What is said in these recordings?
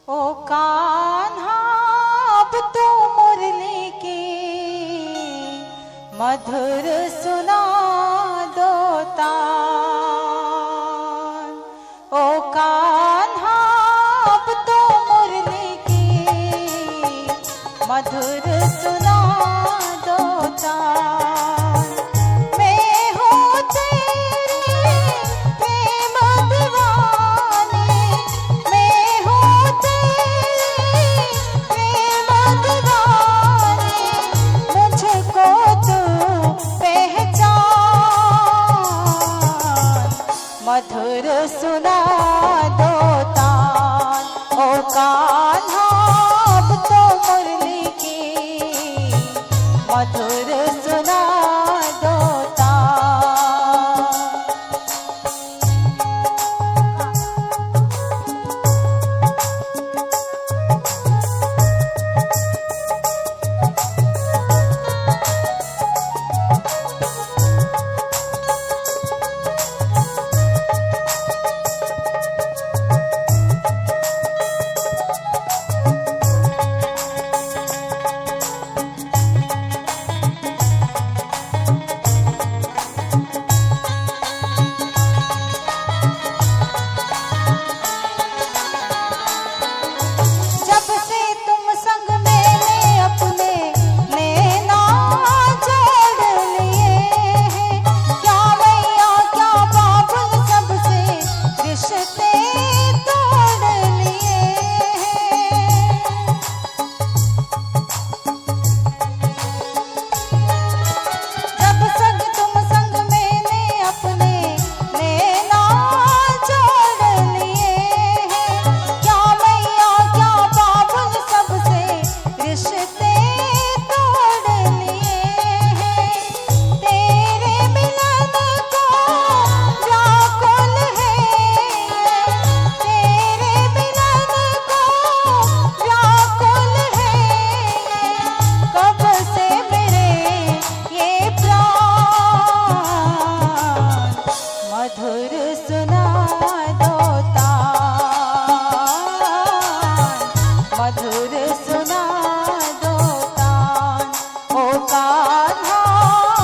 ओ कान्हा अब तू मुरली की मधुर सुना दो तान। ओ कान्हा अब तू मुरली की मधुर सुना दो तान। मैं हूँ तेरी प्रेम दीवानी, मैं हूँ तेरी प्रेम दीवानी, मुझको तू पहचान। मधुर सुना दो तान। ओ कान्हा अब तो मुरली की मधुर सुना दो तान। जब से तुम संग मेरे अपने नैना जोड़ लिए हैं, क्या मैया क्या बाबुल सबसे रिश्ते तोड़ लिए हैं। जब तुम संग मैंने अपने नैना जोड़ लिए हैं, क्या मैया क्या बाबुल सबसे रिश्ते तोड़ लिए हैं। तेरे मिलन को व्याकुल है, तेरे मिलन को व्याकुल है, कब से मेरे ये प्राण। मधुर सुना दो तान, मधुर सुना दो तान। ओ कान्हा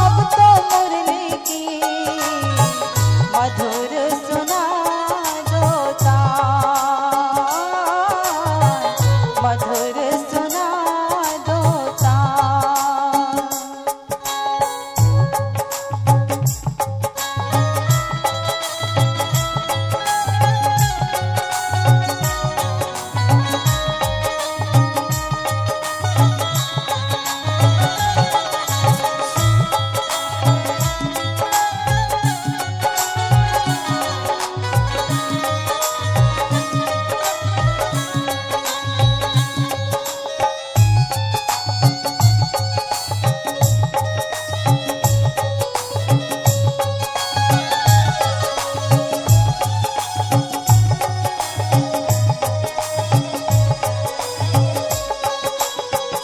अब तो मुरली की मधुर सुना दो तान, मधुर सुना दो तान।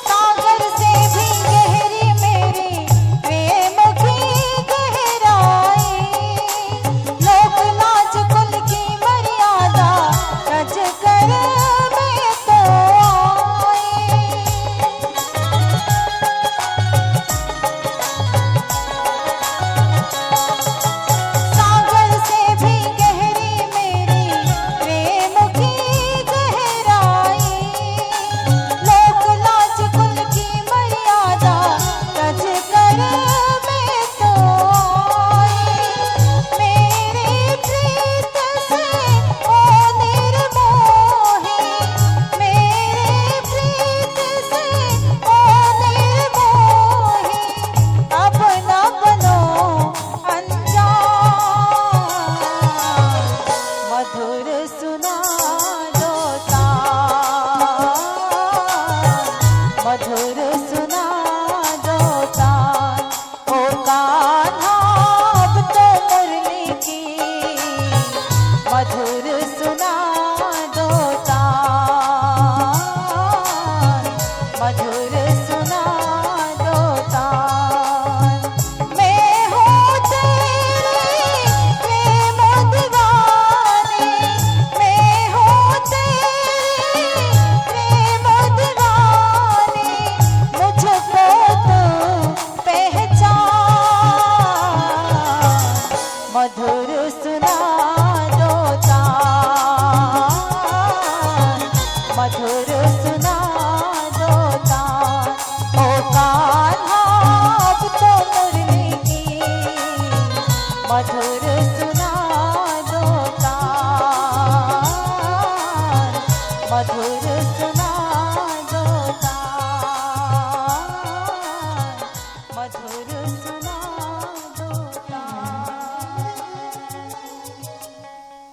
सागर से भी गहरी मेरी प्रेम की गहराई, लोक लाज कुल की मर्यादा रज कर मैं तो आई। सागर से भी गहरी मेरी प्रेम की गहराई, लोक लाज कुल की मर्यादा रज कर मैं तो आई। मेरी प्रीत से ओ निर्मोही, मेरी प्रीत से ओ निर्मोही, अब न बनो अनजान। मधुर सुना दो तान, मधुर सुना दो तान। ओ कान्हा अब तो मुरली की मधुर सुना दो तान, मधुर सुना दो तान। मैं हूँ तेरी प्रेम दीवानी, मैं हूँ तेरी मधुर सुना दो तान, मधुर सुना दो तान। ओ कान्हा अब तो मुरली की मधुर सुना दो तान, मधुर सुना